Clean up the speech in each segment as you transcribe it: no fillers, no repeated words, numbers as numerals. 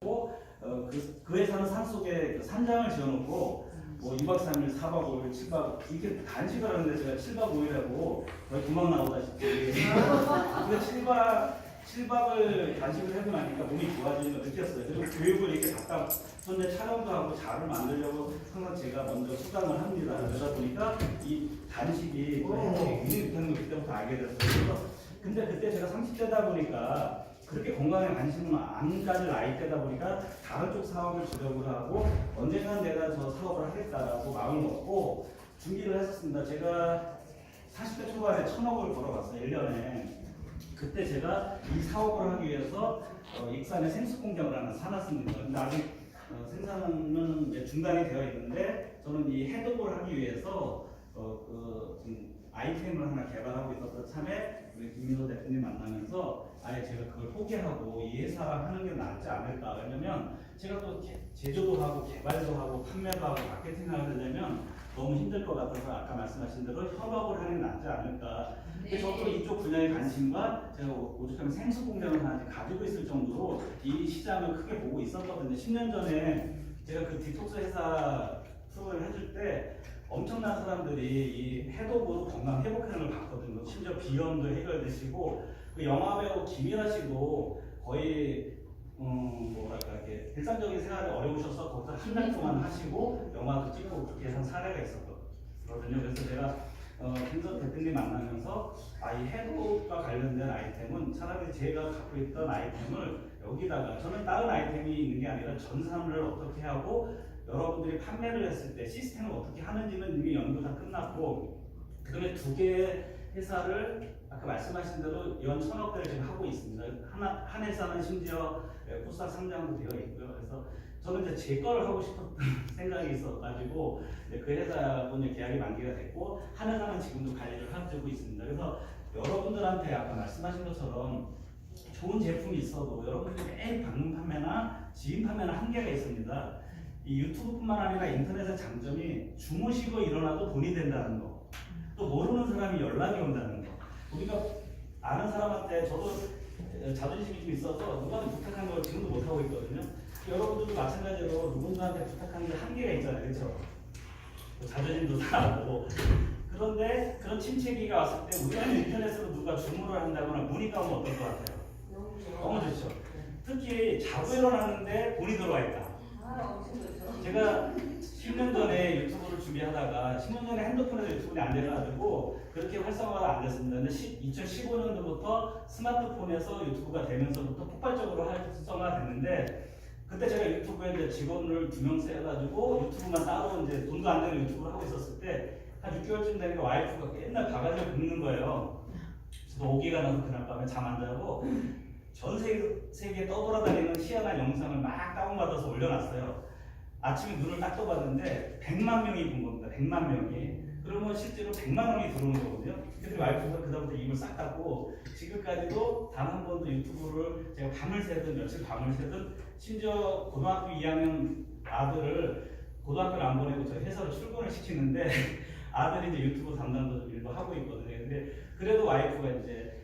그 회사는 산속에 산장을 지어놓고 뭐 2박 3일, 4박 5일, 7박 이렇게 단식을 하는데 제가 7박 5일하고 거의 도망 나오다시피 근데 7박을 단식을 하고 나니까 몸이 좋아지는 걸 느꼈어요. 그리고 교육을 이렇게 각각 현재 촬영도 하고 자를 만들려고 항상 제가 먼저 수강을 합니다. 그러다 보니까 이 단식이 굉장히 못하는 걸 그때부터 알게 됐어요. 근데 그때 제가 30대다 보니까 그렇게 건강에 관심은 안 가질 나이대다 보니까 다른 쪽 사업을 주력을 하고 언젠간 내가 저 사업을 하겠다라고 마음을 먹고 준비를 했었습니다. 제가 40대 초반에 1,000억을 벌어봤어요. 1년에. 그때 제가 이 사업을 하기 위해서 익산에 생수 공장을 하나 사놨습니다. 근데 아직 생산은 이제 중단이 되어 있는데 저는 이 해독을 하기 위해서 아이템을 하나 개발하고 있었던 참에 우리 김민호 대표님 만나면서 아예 제가 그걸 포기하고 이 회사랑 하는 게 낫지 않을까. 왜냐면 제가 또 제조도 하고 개발도 하고 판매도 하고 마케팅을 하려면 너무 힘들 것 같아서 아까 말씀하신 대로 협업을 하는 게 낫지 않을까. 근데 저도 이쪽 분야의 관심과 제가 오죽하면 생수 공장을 하나 가지고 있을 정도로 이 시장을 크게 보고 있었거든요. 10년 전에 제가 그 디톡스 회사 투어를 해줄 때 엄청난 사람들이 이 해독으로 건강 회복하는 걸 봤거든요. 심지어 비염도 해결되시고 그 영화배우 김연아 씨도 거의 뭐랄까 이렇게 일상적인 생활이 어려우셔서 거기서 한 달 동안 하시고 영화도 찍고 그렇게 한 사례가 있었거든요. 그래서 제가 김선 대표님 만나면서 이 해독과 관련된 아이템은 차라리 제가 갖고 있던 아이템을 여기다가 저는 다른 아이템이 있는 게 아니라 전산을 어떻게 하고 여러분들이 판매를 했을 때 시스템을 어떻게 하는지는 이미 연구 다 끝났고 그다음에 두 개의 회사를 아까 말씀하신 대로 연 1,000억대를 지금 하고 있습니다. 한 회사는 심지어 코스닥 상장도 되어 있고요. 그래서 저는 이제 제 거를 하고 싶었던 생각이 있어가지고 그 회사하고 계약이 만기가 됐고 한 회사는 지금도 관리를 하고 있습니다. 그래서 여러분들한테 아까 말씀하신 것처럼 좋은 제품이 있어도 여러분들이 매일 방문 판매나 지인 판매는 한계가 있습니다. 이 유튜브뿐만 아니라 인터넷의 장점이 주무시고 일어나도 돈이 된다는 거, 또 모르는 사람이 연락이 온다는 거. 우리가 아는 사람한테 저도 자존심이 좀 있어서 누구한테 부탁한 걸 지금도 못하고 있거든요. 여러분들도 마찬가지로 누군가한테 부탁하는 게 한계가 있잖아요. 그렇죠? 자존심도 상하고. 그런데 그런 침체기가 왔을 때 우리가 인터넷으로 누가 주문을 한다거나 문의가 오면 어떨 것 같아요? 너무 좋죠. 특히 자고 일어났는데 돈이 들어와 있다. 제가 10년 전에 유튜브를 준비하다가 10년 전에 핸드폰에서 유튜브가 안 돼가지고 그렇게 활성화가 안 됐습니다. 근데 2015년도부터 스마트폰에서 유튜브가 되면서부터 폭발적으로 활성화가 됐는데 그때 제가 유튜브에 이제 직원을 2명 세워가지고 유튜브만 따로 이제 돈도 안 되는 유튜브를 하고 있었을 때 한 6개월쯤 되니까 와이프가 맨날 바가지를 긁는 거예요. 저도 오기가 나서 그날 밤에 잠 안 자고 전 세계에 떠돌아다니는 희한한 영상을 막 다운받아서 올려놨어요. 아침에 눈을 딱 떠봤는데 100만 명이 본 겁니다. 100만 명이. 그러면 실제로 100만 원이 들어오는 거거든요. 그래서 와이프가 그다음부터 입을 싹 닫고 지금까지도 단 한 번도 유튜브를 제가 밤을 새든 며칠 밤을 새든 심지어 고등학교 2학년 아들을 고등학교를 안 보내고 저희 회사로 출근을 시키는데 아들이 이제 유튜브 담당도 일도 하고 있거든요. 근데 그래도 와이프가 이제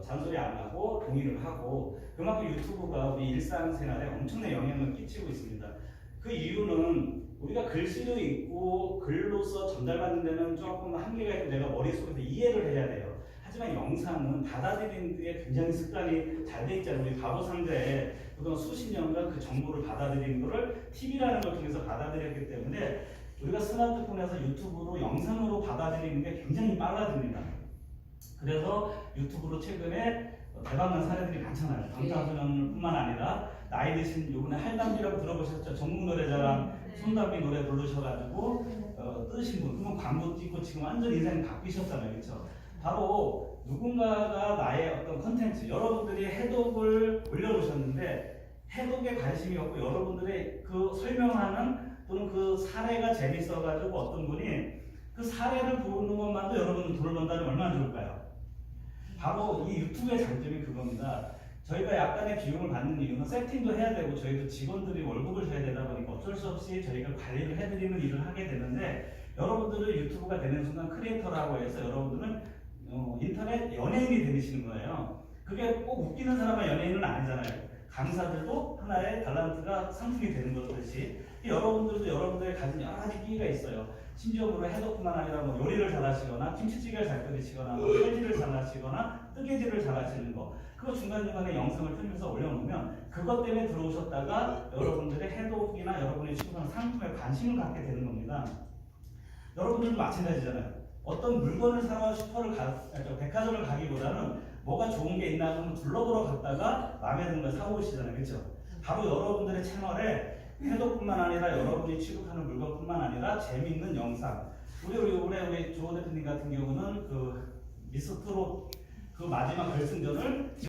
잔소리 안 하고 동의를 하고 그만큼 유튜브가 우리 일상생활에 엄청난 영향을 끼치고 있습니다. 그 이유는 우리가 글씨도 있고 글로서 전달받는 데는 조금 한계가 있고 내가 머릿속에서 이해를 해야 돼요. 하지만 영상은 받아들이는 데 굉장히 습관이 잘 돼 있잖아요. 우리 바보상자에 그동안 수십 년간 그 정보를 받아들이는 거를 TV라는 걸 통해서 받아들였기 때문에 우리가 스마트폰에서 유튜브로 영상으로 받아들이는 게 굉장히 빨라집니다. 그래서 유튜브로 최근에 대박난 사례들이 많잖아요. 방탄소년뿐만 아니라 나이 드신 요번에 할담비라고 들어보셨죠? 전국 노래자랑 손담비 노래 부르셔가지고 뜨신 분, 그러면 광고 찍고 지금 완전 인생 바뀌셨잖아요. 그렇죠? 바로 누군가가 나의 어떤 컨텐츠, 여러분들이 해독을 올려놓으셨는데 해독에 관심이 없고 여러분들의 그 설명하는 또는 그 사례가 재밌어가지고 어떤 분이 그 사례를 보는 것만도 여러분은 돈을 번다면 얼마나 좋을까요? 바로 이 유튜브의 장점이 그겁니다. 저희가 약간의 비용을 받는 이유는 세팅도 해야 되고 저희도 직원들이 월급을 줘야 되다 보니까 어쩔 수 없이 저희가 관리를 해드리는 일을 하게 되는데 여러분들은 유튜브가 되는 순간 크리에이터라고 해서 여러분들은 인터넷 연예인이 되시는 거예요. 그게 꼭 웃기는 사람만 연예인은 아니잖아요. 강사들도 하나의 달란트가 상품이 되는 것듯이 여러분들도 여러분들의 가진 여러 가지 끼가 있어요. 심지어 뭐 해독뿐만 아니라 뭐 요리를 잘하시거나 김치찌개를 잘 끓이시거나 뭐 칼질을 잘하시거나 뜨개질을 잘하시는 거 그거 중간중간에 영상을 틀면서 올려놓으면 그것 때문에 들어오셨다가 여러분들의 해독이나 여러분의 취급하는 상품에 관심을 갖게 되는 겁니다. 여러분들도 마찬가지잖아요. 어떤 물건을 사러 백화점을 가기보다는 뭐가 좋은 게 있나 한번 둘러보러 갔다가 마음에 드는 걸 사오시잖아요. 그렇죠? 바로 여러분들의 채널에 해독뿐만 아니라 여러분이 취급하는 물건뿐만 아니라 재미있는 영상 우리 조 대표님 같은 경우는 그 미스트롯 그 마지막 결승전을